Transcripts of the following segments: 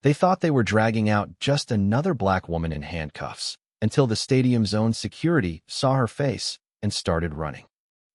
They thought they were dragging out just another black woman in handcuffs, until the stadium's own security saw her face and started running.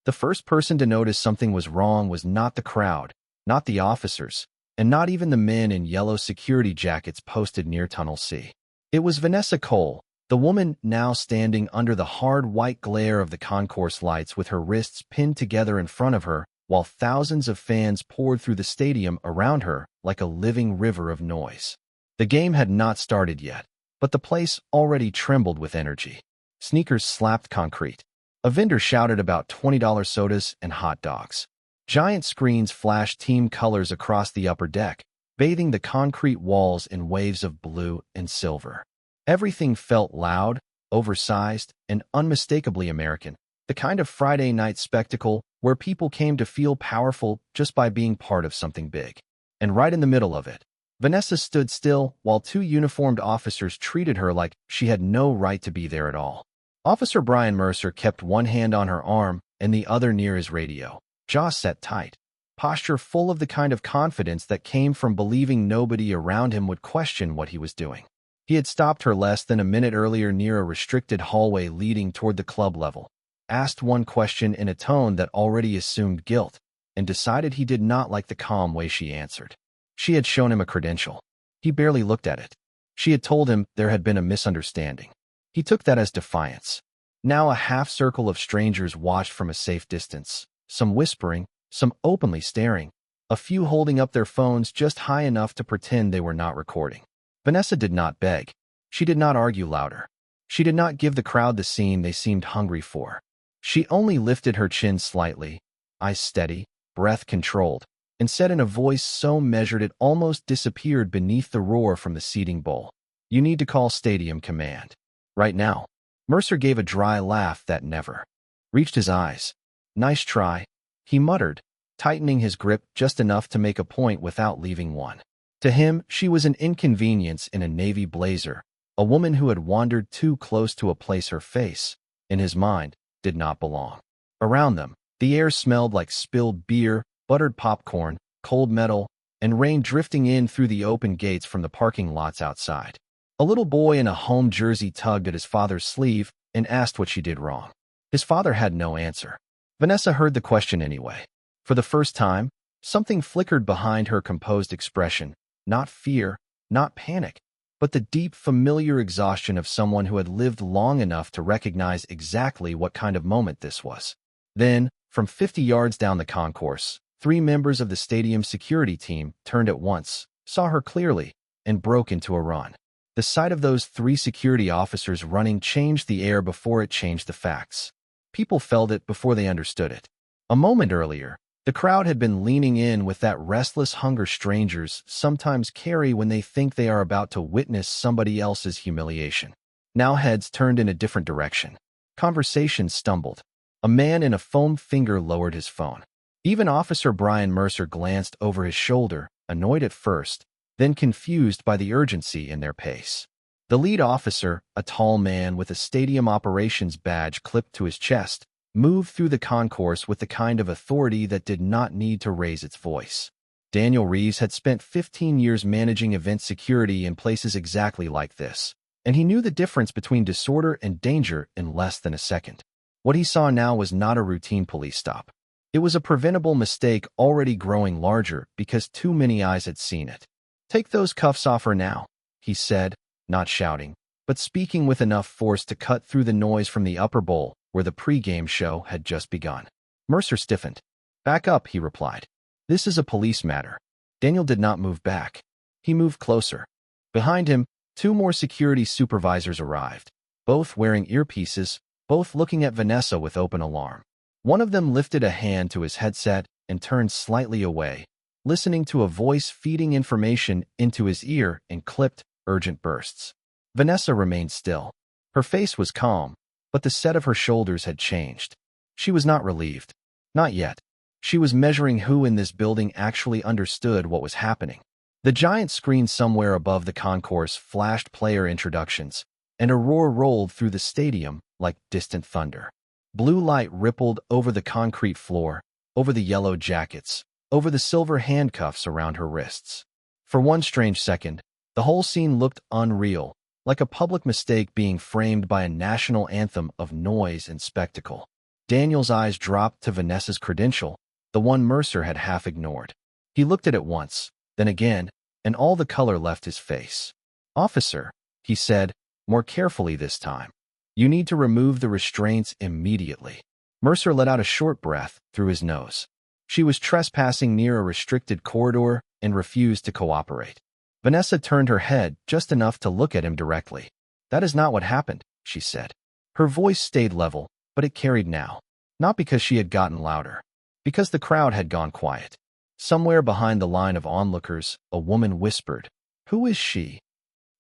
The first person to notice something was wrong was not the crowd, not the officers, and not even the men in yellow security jackets posted near Tunnel C. It was Vanessa Cole, the woman now standing under the hard white glare of the concourse lights with her wrists pinned together in front of her, while thousands of fans poured through the stadium around her like a living river of noise. The game had not started yet, but the place already trembled with energy. Sneakers slapped concrete. A vendor shouted about $20 sodas and hot dogs. Giant screens flashed team colors across the upper deck, bathing the concrete walls in waves of blue and silver. Everything felt loud, oversized, and unmistakably American, the kind of Friday night spectacle where people came to feel powerful just by being part of something big. And right in the middle of it, Vanessa stood still while two uniformed officers treated her like she had no right to be there at all. Officer Brian Mercer kept one hand on her arm and the other near his radio, jaw set tight, posture full of the kind of confidence that came from believing nobody around him would question what he was doing. He had stopped her less than a minute earlier near a restricted hallway leading toward the club level, asked one question in a tone that already assumed guilt, and decided he did not like the calm way she answered. She had shown him a credential. He barely looked at it. She had told him there had been a misunderstanding. He took that as defiance. Now a half-circle of strangers watched from a safe distance, some whispering, some openly staring, a few holding up their phones just high enough to pretend they were not recording. Vanessa did not beg. She did not argue louder. She did not give the crowd the scene they seemed hungry for. She only lifted her chin slightly, eyes steady, breath controlled, and said in a voice so measured it almost disappeared beneath the roar from the seating bowl, "You need to call Stadium Command. Right now." Mercer gave a dry laugh that never reached his eyes. "Nice try," he muttered, tightening his grip just enough to make a point without leaving one. To him, she was an inconvenience in a navy blazer, a woman who had wandered too close to a place her face, in his mind, did not belong. Around them, the air smelled like spilled beer, buttered popcorn, cold metal, and rain drifting in through the open gates from the parking lots outside. A little boy in a home jersey tugged at his father's sleeve and asked what she did wrong. His father had no answer. Vanessa heard the question anyway. For the first time, something flickered behind her composed expression. Not fear, not panic, but the deep, familiar exhaustion of someone who had lived long enough to recognize exactly what kind of moment this was. Then, from 50 yards down the concourse, 3 members of the stadium security team turned at once, saw her clearly, and broke into a run. The sight of those 3 security officers running changed the air before it changed the facts. People felt it before they understood it. A moment earlier, the crowd had been leaning in with that restless hunger strangers sometimes carry when they think they are about to witness somebody else's humiliation. Now heads turned in a different direction. Conversation stumbled. A man in a foam finger lowered his phone. Even Officer Brian Mercer glanced over his shoulder, annoyed at first, then confused by the urgency in their pace. The lead officer, a tall man with a stadium operations badge clipped to his chest, moved through the concourse with the kind of authority that did not need to raise its voice. Daniel Reeves had spent 15 years managing event security in places exactly like this, and he knew the difference between disorder and danger in less than a second. What he saw now was not a routine police stop. It was a preventable mistake already growing larger because too many eyes had seen it. "Take those cuffs off her now," he said, not shouting, but speaking with enough force to cut through the noise from the upper bowl, where the pre-game show had just begun. Mercer stiffened. "Back up," he replied. "This is a police matter." Daniel did not move back. He moved closer. Behind him, 2 more security supervisors arrived, both wearing earpieces, both looking at Vanessa with open alarm. One of them lifted a hand to his headset and turned slightly away, listening to a voice feeding information into his ear in clipped, urgent bursts. Vanessa remained still. Her face was calm, but the set of her shoulders had changed. She was not relieved. Not yet. She was measuring who in this building actually understood what was happening. The giant screen somewhere above the concourse flashed player introductions, and a roar rolled through the stadium like distant thunder. Blue light rippled over the concrete floor, over the yellow jackets, over the silver handcuffs around her wrists. For one strange second, The whole scene looked unreal, like a public mistake being framed by a national anthem of noise and spectacle. Daniel's eyes dropped to Vanessa's credential, the one Mercer had half ignored. He looked at it once, then again, and all the color left his face. "Officer," he said, more carefully this time. "You need to remove the restraints immediately." Mercer let out a short breath through his nose. She was trespassing near a restricted corridor and refused to cooperate. Vanessa turned her head just enough to look at him directly. "That is not what happened," she said. Her voice stayed level, but it carried now. Not because she had gotten louder. Because the crowd had gone quiet. Somewhere behind the line of onlookers, a woman whispered, "Who is she?"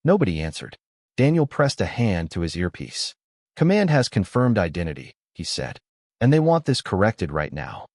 Nobody answered. Daniel pressed a hand to his earpiece. "Command has confirmed identity," he said. "And they want this corrected right now."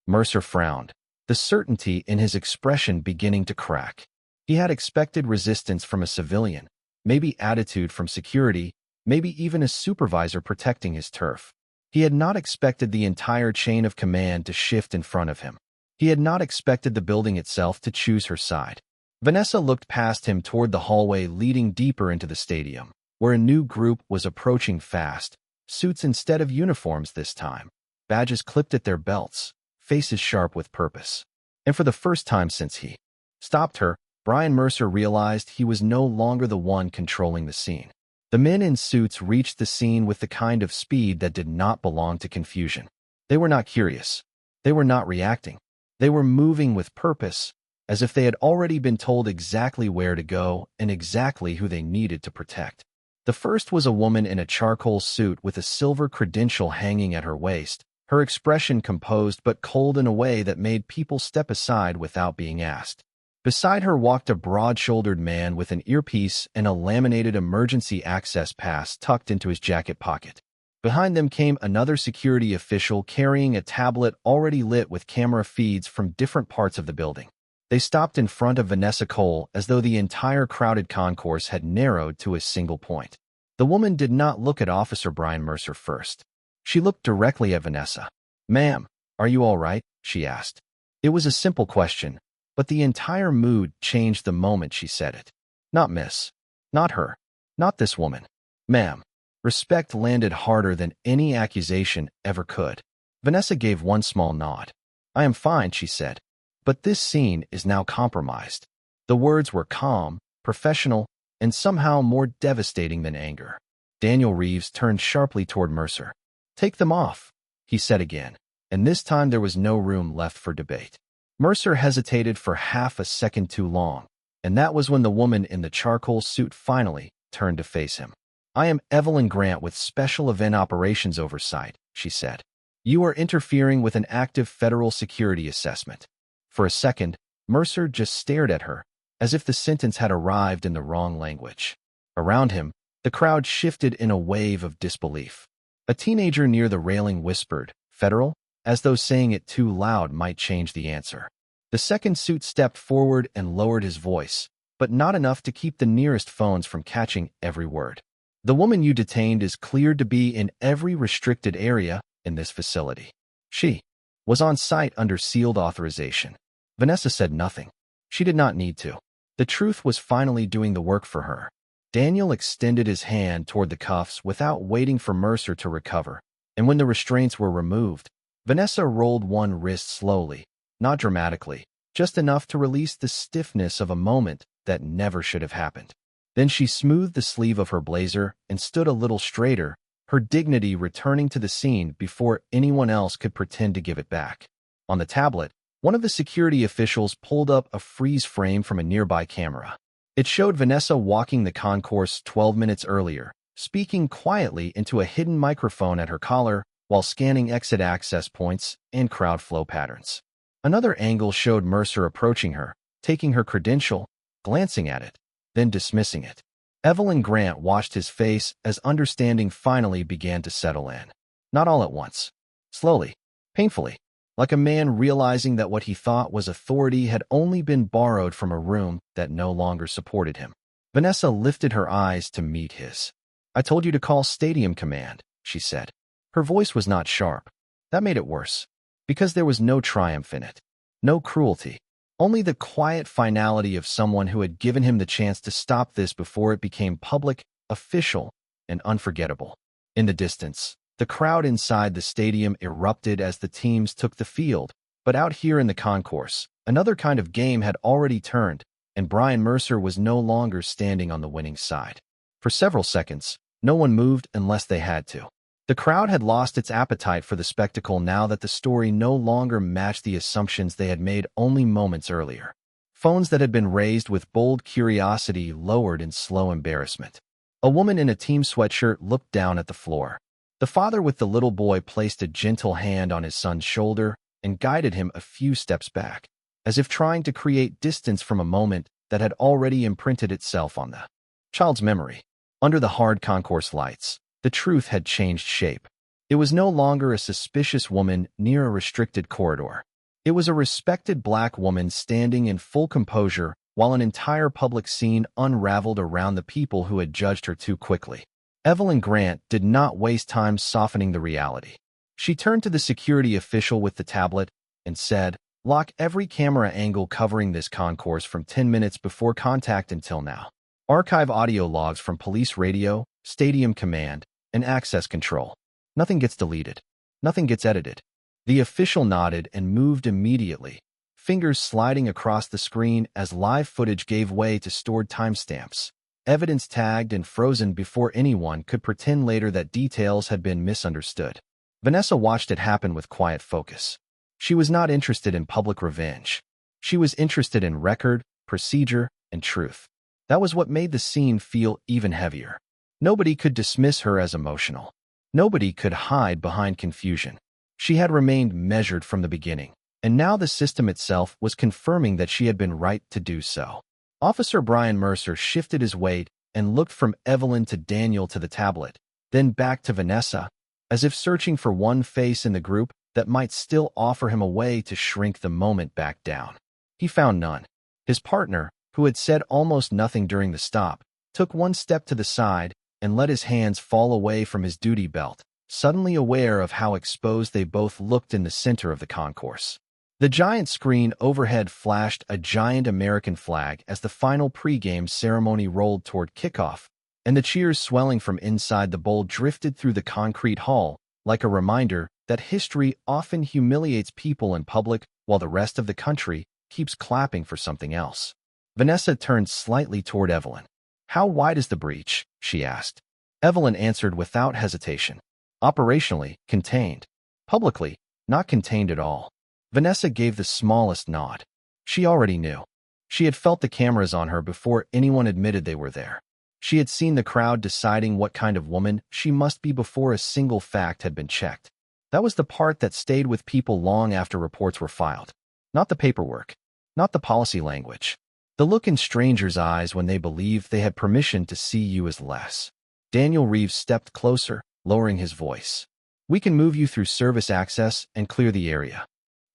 Mercer frowned, the certainty in his expression beginning to crack. He had expected resistance from a civilian, maybe attitude from security, maybe even a supervisor protecting his turf. He had not expected the entire chain of command to shift in front of him. He had not expected the building itself to choose her side. Vanessa looked past him toward the hallway leading deeper into the stadium, where a new group was approaching fast, suits instead of uniforms this time, badges clipped at their belts, faces sharp with purpose. And for the first time since he stopped her, Brian Mercer realized he was no longer the one controlling the scene. The men in suits reached the scene with the kind of speed that did not belong to confusion. They were not curious. They were not reacting. They were moving with purpose, as if they had already been told exactly where to go and exactly who they needed to protect. The first was a woman in a charcoal suit with a silver credential hanging at her waist, her expression composed but cold in a way that made people step aside without being asked. Beside her walked a broad-shouldered man with an earpiece and a laminated emergency access pass tucked into his jacket pocket. Behind them came another security official carrying a tablet already lit with camera feeds from different parts of the building. They stopped in front of Vanessa Cole as though the entire crowded concourse had narrowed to a single point. The woman did not look at Officer Brian Mercer first. She looked directly at Vanessa. "Ma'am, are you all right?" she asked. It was a simple question, but the entire mood changed the moment she said it. "Not miss. Not her. Not this woman. Ma'am." Respect landed harder than any accusation ever could. Vanessa gave one small nod. "I am fine," she said. "But this scene is now compromised." The words were calm, professional, and somehow more devastating than anger. Daniel Reeves turned sharply toward Mercer. "Take them off," he said again, and this time there was no room left for debate. Mercer hesitated for half a second too long, and that was when the woman in the charcoal suit finally turned to face him. "I am Evelyn Grant with Special Event Operations Oversight," she said. "You are interfering with an active federal security assessment." For a second, Mercer just stared at her, as if the sentence had arrived in the wrong language. Around him, the crowd shifted in a wave of disbelief. A teenager near the railing whispered, "Federal?" as though saying it too loud might change the answer. The second suit stepped forward and lowered his voice, but not enough to keep the nearest phones from catching every word. "The woman you detained is cleared to be in every restricted area in this facility. She was on site under sealed authorization." Vanessa said nothing. She did not need to. The truth was finally doing the work for her. Daniel extended his hand toward the cuffs without waiting for Mercer to recover, and when the restraints were removed, Vanessa rolled one wrist slowly, not dramatically, just enough to release the stiffness of a moment that never should have happened. Then she smoothed the sleeve of her blazer and stood a little straighter, her dignity returning to the scene before anyone else could pretend to give it back. On the tablet, one of the security officials pulled up a freeze frame from a nearby camera. It showed Vanessa walking the concourse 12 minutes earlier, speaking quietly into a hidden microphone at her collar while scanning exit access points and crowd flow patterns. Another angle showed Mercer approaching her, taking her credential, glancing at it, then dismissing it. Evelyn Grant watched his face as understanding finally began to settle in. Not all at once. Slowly, painfully, like a man realizing that what he thought was authority had only been borrowed from a room that no longer supported him. Vanessa lifted her eyes to meet his. "I told you to call Stadium Command," she said. Her voice was not sharp. That made it worse, because there was no triumph in it. No cruelty. Only the quiet finality of someone who had given him the chance to stop this before it became public, official, and unforgettable. In the distance, the crowd inside the stadium erupted as the teams took the field, but out here in the concourse, another kind of game had already turned, and Brian Mercer was no longer standing on the winning side. For several seconds, no one moved unless they had to. The crowd had lost its appetite for the spectacle now that the story no longer matched the assumptions they had made only moments earlier. Phones that had been raised with bold curiosity lowered in slow embarrassment. A woman in a team sweatshirt looked down at the floor. The father with the little boy placed a gentle hand on his son's shoulder and guided him a few steps back, as if trying to create distance from a moment that had already imprinted itself on the child's memory. Under the hard concourse lights, the truth had changed shape. It was no longer a suspicious woman near a restricted corridor. It was a respected black woman standing in full composure while an entire public scene unraveled around the people who had judged her too quickly. Evelyn Grant did not waste time softening the reality. She turned to the security official with the tablet and said, "Lock every camera angle covering this concourse from 10 minutes before contact until now. Archive audio logs from police radio, stadium command, and access control. Nothing gets deleted. Nothing gets edited." The official nodded and moved immediately, fingers sliding across the screen as live footage gave way to stored timestamps, evidence tagged and frozen before anyone could pretend later that details had been misunderstood. Vanessa watched it happen with quiet focus. She was not interested in public revenge. She was interested in record, procedure, and truth. That was what made the scene feel even heavier. Nobody could dismiss her as emotional. Nobody could hide behind confusion. She had remained measured from the beginning, and now the system itself was confirming that she had been right to do so. Officer Brian Mercer shifted his weight and looked from Evelyn to Daniel to the tablet, then back to Vanessa, as if searching for one face in the group that might still offer him a way to shrink the moment back down. He found none. His partner, who had said almost nothing during the stop, took one step to the side and let his hands fall away from his duty belt, suddenly aware of how exposed they both looked in the center of the concourse. The giant screen overhead flashed a giant American flag as the final pregame ceremony rolled toward kickoff, and the cheers swelling from inside the bowl drifted through the concrete hall, like a reminder that history often humiliates people in public while the rest of the country keeps clapping for something else. Vanessa turned slightly toward Evelyn. "How wide is the breach?" she asked. Evelyn answered without hesitation. "Operationally, contained. Publicly, not contained at all." Vanessa gave the smallest nod. She already knew. She had felt the cameras on her before anyone admitted they were there. She had seen the crowd deciding what kind of woman she must be before a single fact had been checked. That was the part that stayed with people long after reports were filed. Not the paperwork. Not the policy language. The look in strangers' eyes when they believed they had permission to see you as less. Daniel Reeves stepped closer, lowering his voice. "We can move you through service access and clear the area."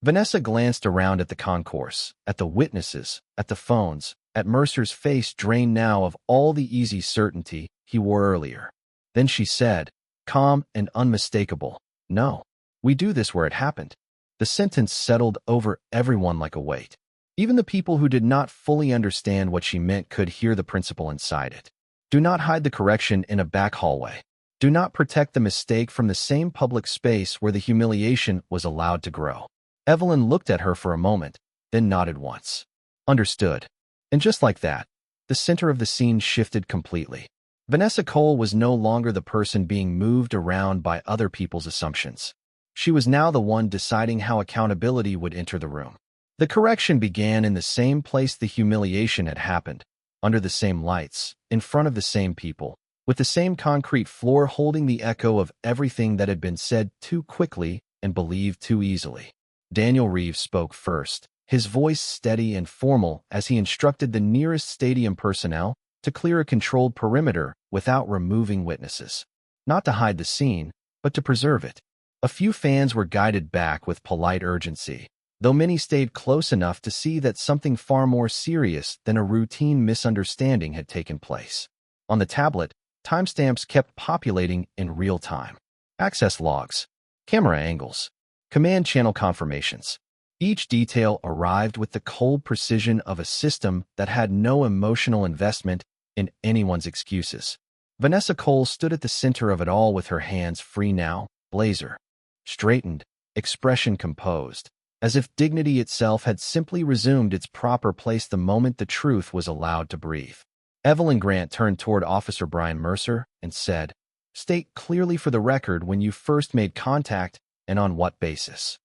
Vanessa glanced around at the concourse, at the witnesses, at the phones, at Mercer's face drained now of all the easy certainty he wore earlier. Then she said, calm and unmistakable, "No, we do this where it happened." The sentence settled over everyone like a weight. Even the people who did not fully understand what she meant could hear the principle inside it. Do not hide the correction in a back hallway. Do not protect the mistake from the same public space where the humiliation was allowed to grow. Evelyn looked at her for a moment, then nodded once. Understood. And just like that, the center of the scene shifted completely. Vanessa Cole was no longer the person being moved around by other people's assumptions. She was now the one deciding how accountability would enter the room. The correction began in the same place the humiliation had happened, under the same lights, in front of the same people, with the same concrete floor holding the echo of everything that had been said too quickly and believed too easily. Daniel Reeves spoke first, his voice steady and formal as he instructed the nearest stadium personnel to clear a controlled perimeter without removing witnesses. Not to hide the scene, but to preserve it. A few fans were guided back with polite urgency, though many stayed close enough to see that something far more serious than a routine misunderstanding had taken place. On the tablet, timestamps kept populating in real time. Access logs, camera angles, command channel confirmations. Each detail arrived with the cold precision of a system that had no emotional investment in anyone's excuses. Vanessa Cole stood at the center of it all with her hands free now, blazer straightened, expression composed, as if dignity itself had simply resumed its proper place the moment the truth was allowed to breathe. Evelyn Grant turned toward Officer Brian Mercer and said, "State clearly for the record when you first made contact and on what basis."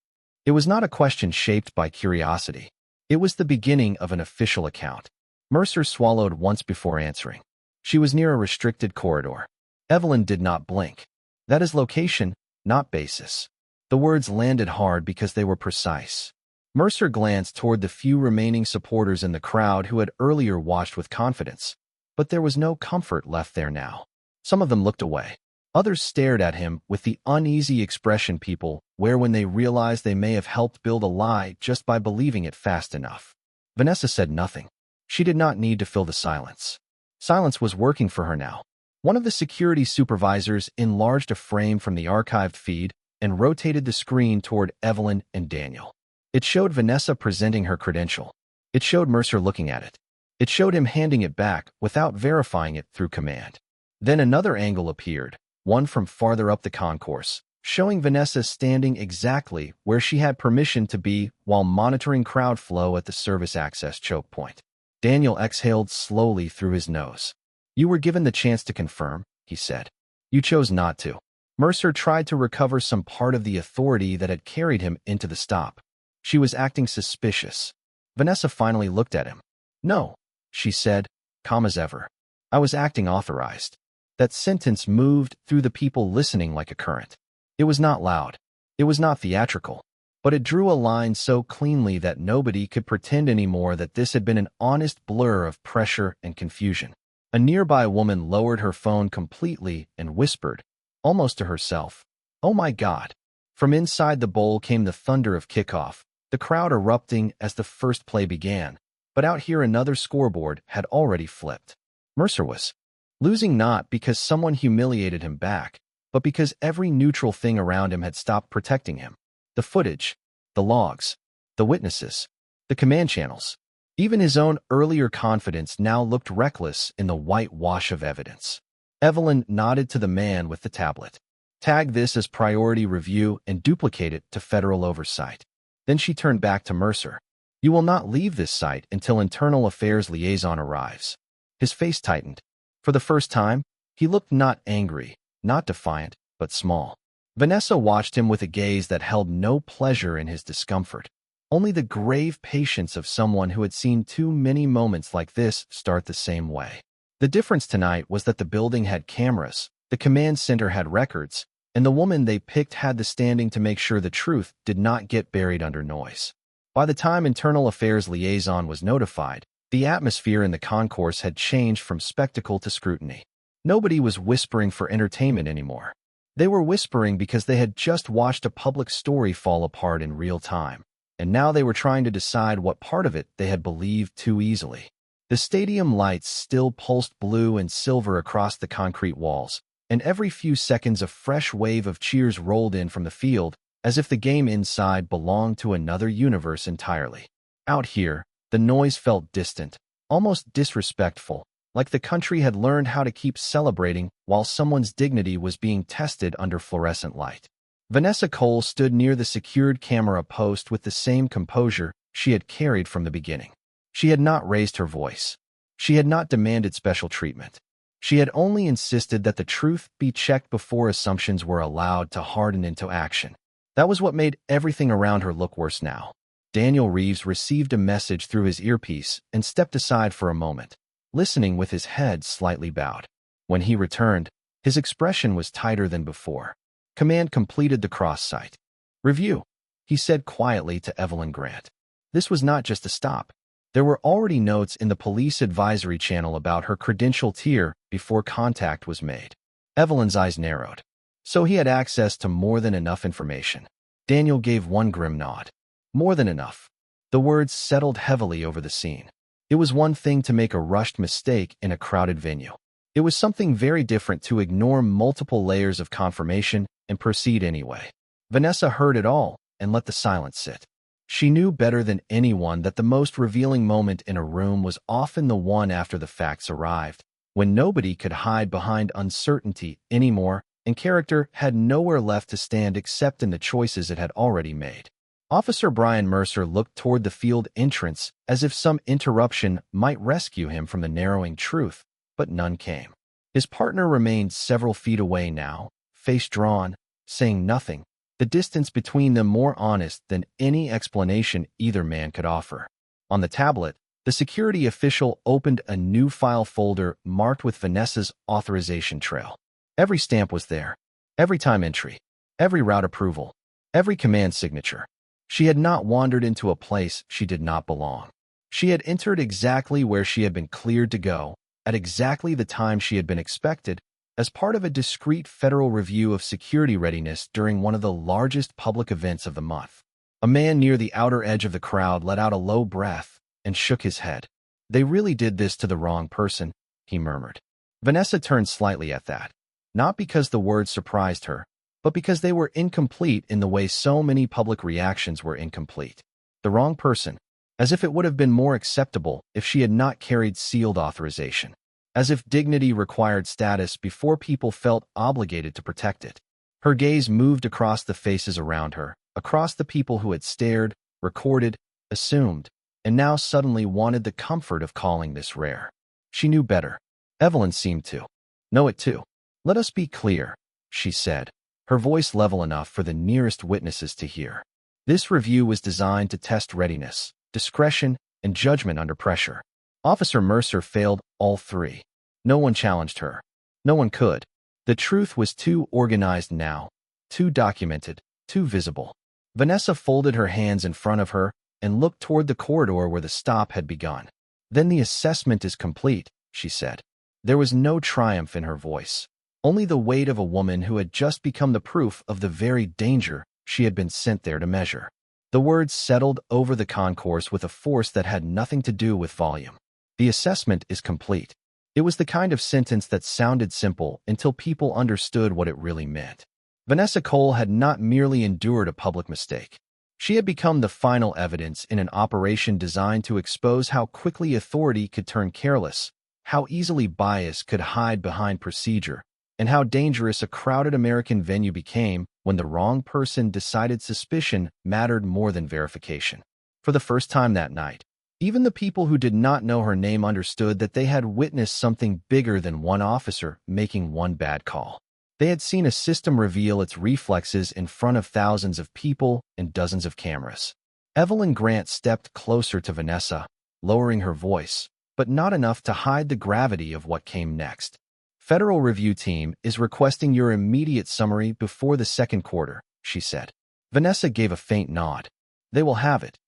It was not a question shaped by curiosity. It was the beginning of an official account. Mercer swallowed once before answering. She was near a restricted corridor. Evelyn did not blink. That is location, not basis. The words landed hard because they were precise. Mercer glanced toward the few remaining supporters in the crowd who had earlier watched with confidence. But there was no comfort left there now. Some of them looked away. Others stared at him with the uneasy expression people wear when they realize they may have helped build a lie just by believing it fast enough. Vanessa said nothing. She did not need to fill the silence. Silence was working for her now. One of the security supervisors enlarged a frame from the archived feed and rotated the screen toward Evelyn and Daniel. It showed Vanessa presenting her credential. It showed Mercer looking at it. It showed him handing it back without verifying it through command. Then another angle appeared, one from farther up the concourse, showing Vanessa standing exactly where she had permission to be while monitoring crowd flow at the service access choke point. Daniel exhaled slowly through his nose. "You were given the chance to confirm," he said. "You chose not to." Mercer tried to recover some part of the authority that had carried him into the stop. She was acting suspicious. Vanessa finally looked at him. "No," she said, calm as ever. "I was acting authorized." That sentence moved through the people listening like a current. It was not loud. It was not theatrical. But it drew a line so cleanly that nobody could pretend anymore that this had been an honest blur of pressure and confusion. A nearby woman lowered her phone completely and whispered, almost to herself, "Oh my God." From inside the bowl came the thunder of kickoff, the crowd erupting as the first play began. But out here another scoreboard had already flipped. Mercer was losing not because someone humiliated him back, but because every neutral thing around him had stopped protecting him. The footage, the logs, the witnesses, the command channels. Even his own earlier confidence now looked reckless in the whitewash of evidence. Evelyn nodded to the man with the tablet. "Tag this as priority review and duplicate it to federal oversight." Then she turned back to Mercer. "You will not leave this site until Internal Affairs Liaison arrives." His face tightened. For the first time, he looked not angry, not defiant, but small. Vanessa watched him with a gaze that held no pleasure in his discomfort, only the grave patience of someone who had seen too many moments like this start the same way. The difference tonight was that the building had cameras, the command center had records, and the woman they picked had the standing to make sure the truth did not get buried under noise. By the time Internal Affairs Liaison was notified, the atmosphere in the concourse had changed from spectacle to scrutiny. Nobody was whispering for entertainment anymore. They were whispering because they had just watched a public story fall apart in real time, and now they were trying to decide what part of it they had believed too easily. The stadium lights still pulsed blue and silver across the concrete walls, and every few seconds a fresh wave of cheers rolled in from the field, as if the game inside belonged to another universe entirely. Out here, the noise felt distant, almost disrespectful, like the country had learned how to keep celebrating while someone's dignity was being tested under fluorescent light. Vanessa Cole stood near the secured camera post with the same composure she had carried from the beginning. She had not raised her voice. She had not demanded special treatment. She had only insisted that the truth be checked before assumptions were allowed to harden into action. That was what made everything around her look worse now. Daniel Reeves received a message through his earpiece and stepped aside for a moment, listening with his head slightly bowed. When he returned, his expression was tighter than before. Command completed the cross-site. "Review," he said quietly to Evelyn Grant. This was not just a stop. There were already notes in the police advisory channel about her credential tier before contact was made. Evelyn's eyes narrowed. So he had access to more than enough information. Daniel gave one grim nod. More than enough. The words settled heavily over the scene. It was one thing to make a rushed mistake in a crowded venue. It was something very different to ignore multiple layers of confirmation and proceed anyway. Vanessa heard it all and let the silence sit. She knew better than anyone that the most revealing moment in a room was often the one after the facts arrived, when nobody could hide behind uncertainty anymore and character had nowhere left to stand except in the choices it had already made. Officer Brian Mercer looked toward the field entrance as if some interruption might rescue him from the narrowing truth, but none came. His partner remained several feet away now, face drawn, saying nothing, the distance between them more honest than any explanation either man could offer. On the tablet, the security official opened a new file folder marked with Vanessa's authorization trail. Every stamp was there, every time entry, every route approval, every command signature. She had not wandered into a place she did not belong. She had entered exactly where she had been cleared to go, at exactly the time she had been expected, as part of a discreet federal review of security readiness during one of the largest public events of the month. A man near the outer edge of the crowd let out a low breath and shook his head. "They really did this to the wrong person," he murmured. Vanessa turned slightly at that, not because the words surprised her, but because they were incomplete in the way so many public reactions were incomplete. The wrong person, as if it would have been more acceptable if she had not carried sealed authorization. As if dignity required status before people felt obligated to protect it. Her gaze moved across the faces around her, across the people who had stared, recorded, assumed, and now suddenly wanted the comfort of calling this rare. She knew better. Evelyn seemed to know it too. "Let us be clear," she said, her voice level enough for the nearest witnesses to hear. "This review was designed to test readiness, discretion, and judgment under pressure. Officer Mercer failed all three. No one challenged her. No one could. The truth was too organized now, too documented, too visible." Vanessa folded her hands in front of her and looked toward the corridor where the stop had begun. "Then the assessment is complete," she said. There was no triumph in her voice, only the weight of a woman who had just become the proof of the very danger she had been sent there to measure. The words settled over the concourse with a force that had nothing to do with volume. "The assessment is complete." It was the kind of sentence that sounded simple until people understood what it really meant. Vanessa Cole had not merely endured a public mistake. She had become the final evidence in an operation designed to expose how quickly authority could turn careless, how easily bias could hide behind procedure, and how dangerous a crowded American venue became when the wrong person decided suspicion mattered more than verification. For the first time that night, even the people who did not know her name understood that they had witnessed something bigger than one officer making one bad call. They had seen a system reveal its reflexes in front of thousands of people and dozens of cameras. Evelyn Grant stepped closer to Vanessa, lowering her voice, but not enough to hide the gravity of what came next. "Federal Review Team is requesting your immediate summary before the second quarter," she said. Vanessa gave a faint nod. "They will have it."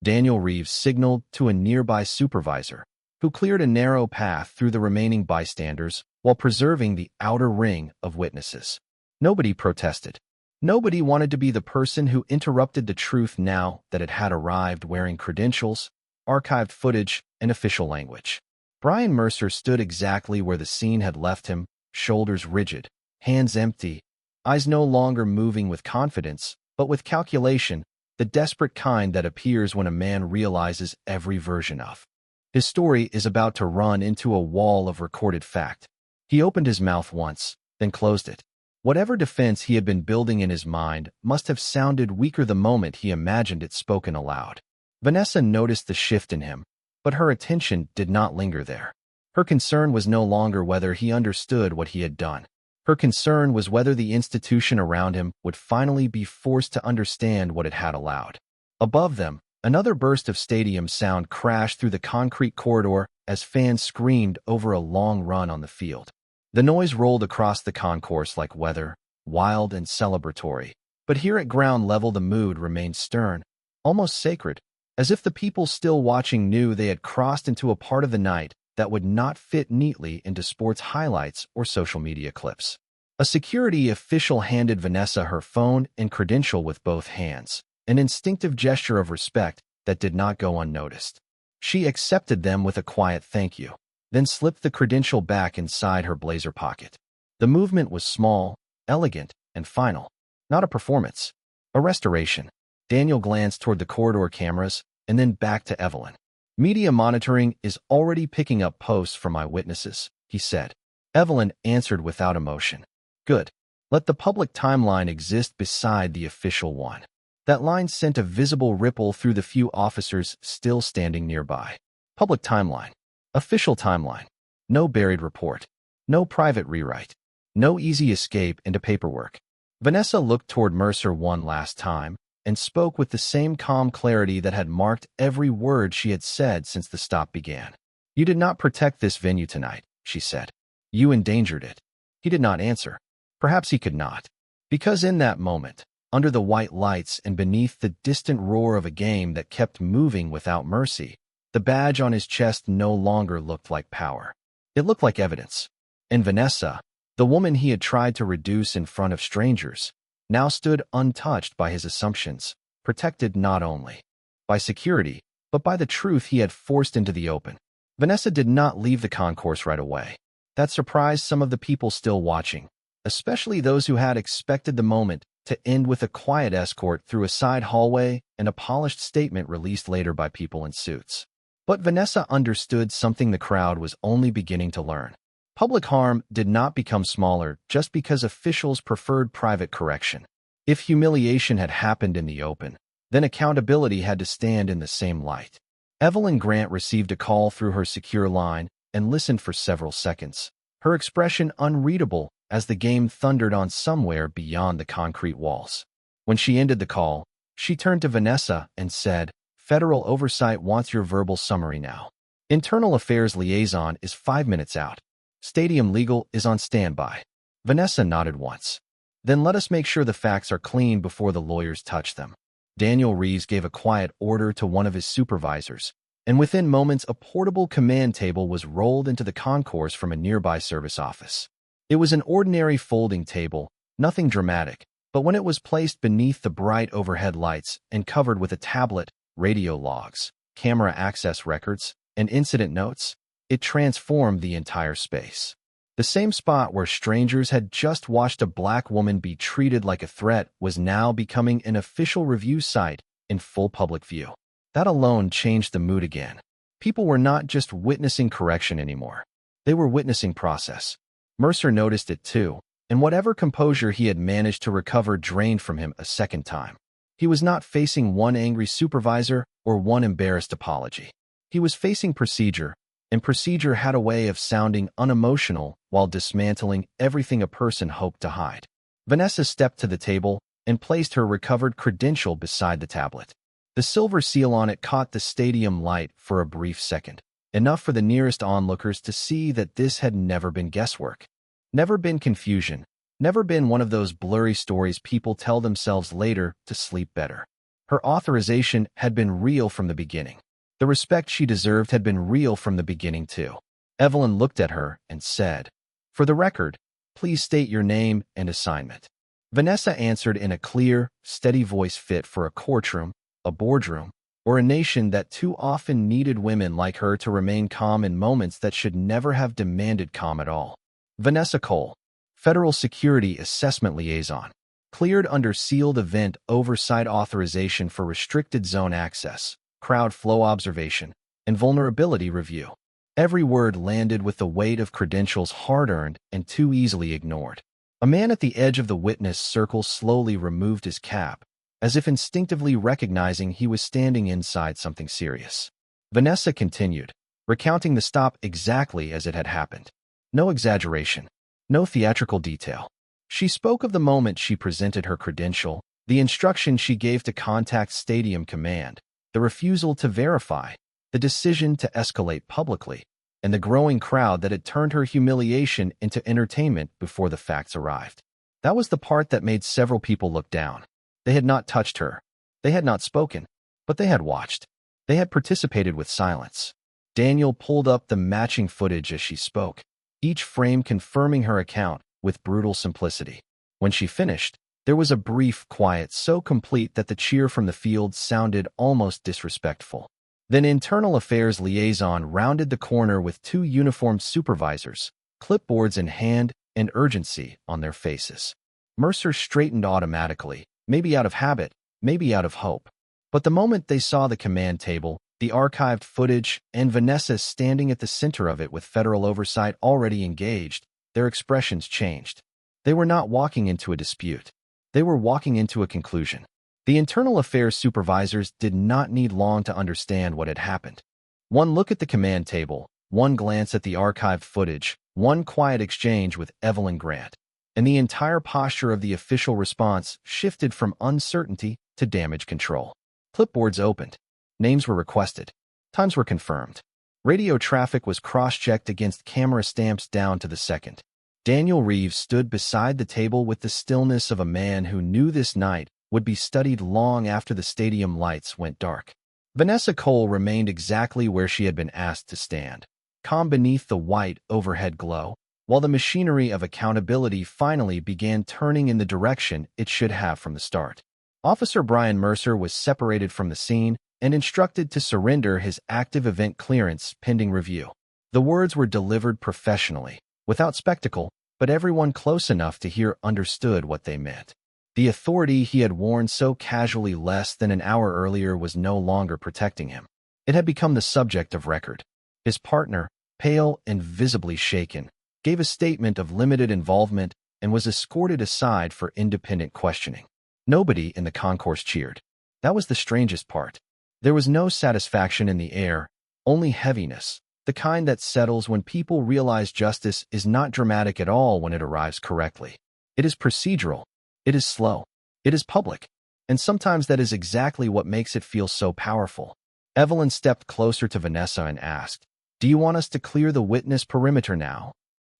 Daniel Reeves signaled to a nearby supervisor, who cleared a narrow path through the remaining bystanders while preserving the outer ring of witnesses. Nobody protested. Nobody wanted to be the person who interrupted the truth now that it had arrived wearing credentials, archived footage, and official language. Brian Mercer stood exactly where the scene had left him, shoulders rigid, hands empty, eyes no longer moving with confidence, but with calculation, the desperate kind that appears when a man realizes every version of. His story is about to run into a wall of recorded fact. He opened his mouth once, then closed it. Whatever defense he had been building in his mind must have sounded weaker the moment he imagined it spoken aloud. Vanessa noticed the shift in him, but her attention did not linger there. Her concern was no longer whether he understood what he had done. Her concern was whether the institution around him would finally be forced to understand what it had allowed. Above them, another burst of stadium sound crashed through the concrete corridor as fans screamed over a long run on the field. The noise rolled across the concourse like weather, wild and celebratory. But here at ground level the mood remained stern, almost sacred, as if the people still watching knew they had crossed into a part of the night that would not fit neatly into sports highlights or social media clips. A security official handed Vanessa her phone and credential with both hands, an instinctive gesture of respect that did not go unnoticed. She accepted them with a quiet thank you, then slipped the credential back inside her blazer pocket. The movement was small, elegant, and final. Not a performance. A restoration. Daniel glanced toward the corridor cameras and then back to Evelyn. Media monitoring is already picking up posts from eyewitnesses, he said. Evelyn answered without emotion. Good. Let the public timeline exist beside the official one. That line sent a visible ripple through the few officers still standing nearby. Public timeline. Official timeline. No buried report. No private rewrite. No easy escape into paperwork. Vanessa looked toward Mercer one last time and spoke with the same calm clarity that had marked every word she had said since the stop began. You did not protect this venue tonight, she said. You endangered it. He did not answer. Perhaps he could not. Because in that moment, under the white lights and beneath the distant roar of a game that kept moving without mercy, the badge on his chest no longer looked like power. It looked like evidence. And Vanessa, the woman he had tried to reduce in front of strangers, now stood untouched by his assumptions, protected not only by security, but by the truth he had forced into the open. Vanessa did not leave the concourse right away. That surprised some of the people still watching, especially those who had expected the moment to end with a quiet escort through a side hallway and a polished statement released later by people in suits. But Vanessa understood something the crowd was only beginning to learn. Public harm did not become smaller just because officials preferred private correction. If humiliation had happened in the open, then accountability had to stand in the same light. Evelyn Grant received a call through her secure line and listened for several seconds, her expression unreadable as the game thundered on somewhere beyond the concrete walls. When she ended the call, she turned to Vanessa and said, "Federal Oversight wants your verbal summary now. Internal Affairs Liaison is 5 minutes out. Stadium Legal is on standby." Vanessa nodded once. "Then let us make sure the facts are clean before the lawyers touch them." Daniel Reeves gave a quiet order to one of his supervisors, and within moments a portable command table was rolled into the concourse from a nearby service office. It was an ordinary folding table, nothing dramatic, but when it was placed beneath the bright overhead lights and covered with a tablet, radio logs, camera access records, and incident notes, it transformed the entire space. The same spot where strangers had just watched a black woman be treated like a threat was now becoming an official review site in full public view. That alone changed the mood again. People were not just witnessing correction anymore. They were witnessing process. Mercer noticed it too, and whatever composure he had managed to recover drained from him a second time. He was not facing one angry supervisor or one embarrassed apology. He was facing procedure, and procedure had a way of sounding unemotional while dismantling everything a person hoped to hide. Vanessa stepped to the table and placed her recovered credential beside the tablet. The silver seal on it caught the stadium light for a brief second, enough for the nearest onlookers to see that this had never been guesswork, never been confusion, never been one of those blurry stories people tell themselves later to sleep better. Her authorization had been real from the beginning. The respect she deserved had been real from the beginning too. Evelyn looked at her and said, "For the record, please state your name and assignment." Vanessa answered in a clear, steady voice fit for a courtroom, a boardroom, or a nation that too often needed women like her to remain calm in moments that should never have demanded calm at all. Vanessa Cole, Federal Security Assessment Liaison, cleared under sealed event oversight authorization for restricted zone access, crowd flow observation, and vulnerability review. Every word landed with the weight of credentials hard-earned and too easily ignored. A man at the edge of the witness circle slowly removed his cap, as if instinctively recognizing he was standing inside something serious. Vanessa continued, recounting the stop exactly as it had happened. No exaggeration, no theatrical detail. She spoke of the moment she presented her credential, the instruction she gave to contact Stadium Command, the refusal to verify, the decision to escalate publicly, and the growing crowd that had turned her humiliation into entertainment before the facts arrived. That was the part that made several people look down. They had not touched her. They had not spoken, but they had watched. They had participated with silence. Daniel pulled up the matching footage as she spoke, each frame confirming her account with brutal simplicity. When she finished, there was a brief quiet so complete that the cheer from the field sounded almost disrespectful. Then Internal Affairs Liaison rounded the corner with 2 uniformed supervisors, clipboards in hand and urgency on their faces. Mercer straightened automatically, maybe out of habit, maybe out of hope. But the moment they saw the command table, the archived footage, and Vanessa standing at the center of it with federal oversight already engaged, their expressions changed. They were not walking into a dispute. They were walking into a conclusion. The internal affairs supervisors did not need long to understand what had happened. One look at the command table, one glance at the archived footage, one quiet exchange with Evelyn Grant, and the entire posture of the official response shifted from uncertainty to damage control. Clipboards opened. Names were requested. Times were confirmed. Radio traffic was cross-checked against camera stamps down to the second. Daniel Reeves stood beside the table with the stillness of a man who knew this night would be studied long after the stadium lights went dark. Vanessa Cole remained exactly where she had been asked to stand, calm beneath the white overhead glow, while the machinery of accountability finally began turning in the direction it should have from the start. Officer Brian Mercer was separated from the scene and instructed to surrender his active event clearance pending review. The words were delivered professionally, without spectacle, but everyone close enough to hear understood what they meant. The authority he had worn so casually less than an hour earlier was no longer protecting him. It had become the subject of record. His partner, pale and visibly shaken, gave a statement of limited involvement and was escorted aside for independent questioning. Nobody in the concourse cheered. That was the strangest part. There was no satisfaction in the air, only heaviness, the kind that settles when people realize justice is not dramatic at all when it arrives correctly. It is procedural. It is slow. It is public. And sometimes that is exactly what makes it feel so powerful. Evelyn stepped closer to Vanessa and asked, "Do you want us to clear the witness perimeter now?"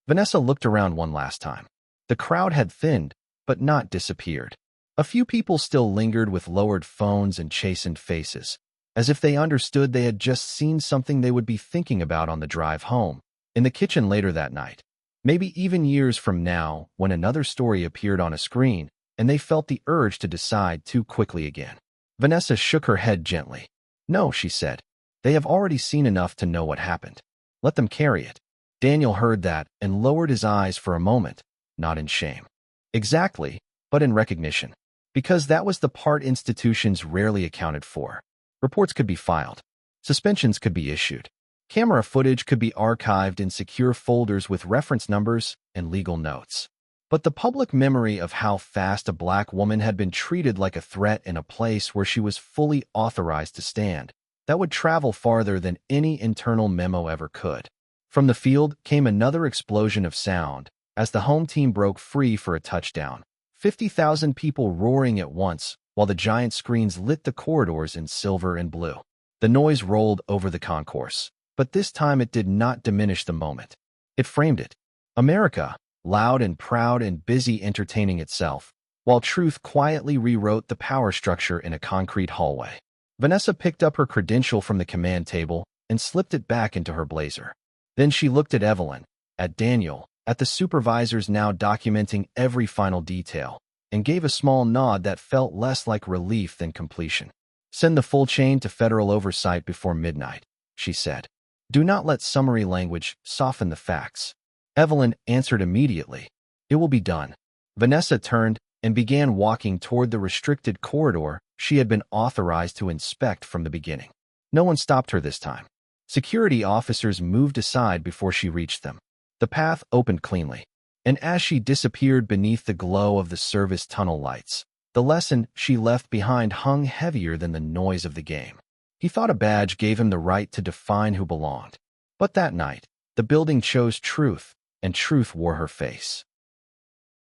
Vanessa looked around one last time. The crowd had thinned, but not disappeared. A few people still lingered with lowered phones and chastened faces, as if they understood they had just seen something they would be thinking about on the drive home, in the kitchen later that night. Maybe even years from now, when another story appeared on a screen, and they felt the urge to decide too quickly again. Vanessa shook her head gently. "No," she said. "They have already seen enough to know what happened. Let them carry it." Daniel heard that and lowered his eyes for a moment, not in shame. Exactly, but in recognition. Because that was the part institutions rarely accounted for. Reports could be filed. Suspensions could be issued. Camera footage could be archived in secure folders with reference numbers and legal notes. But the public memory of how fast a black woman had been treated like a threat in a place where she was fully authorized to stand, that would travel farther than any internal memo ever could. From the field came another explosion of sound as the home team broke free for a touchdown. 50,000 people roaring at once, while the giant screens lit the corridors in silver and blue. The noise rolled over the concourse, but this time it did not diminish the moment. It framed it. America, loud and proud and busy entertaining itself, while truth quietly rewrote the power structure in a concrete hallway. Vanessa picked up her credential from the command table and slipped it back into her blazer. Then she looked at Evelyn, at Daniel, at the supervisors now documenting every final detail, and gave a small nod that felt less like relief than completion. "Send the full chain to federal oversight before midnight," she said. "Do not let summary language soften the facts." Evelyn answered immediately. "It will be done." Vanessa turned and began walking toward the restricted corridor she had been authorized to inspect from the beginning. No one stopped her this time. Security officers moved aside before she reached them. The path opened cleanly, and as she disappeared beneath the glow of the service tunnel lights, the lesson she left behind hung heavier than the noise of the game. He thought a badge gave him the right to define who belonged. But that night, the building chose truth, and truth wore her face.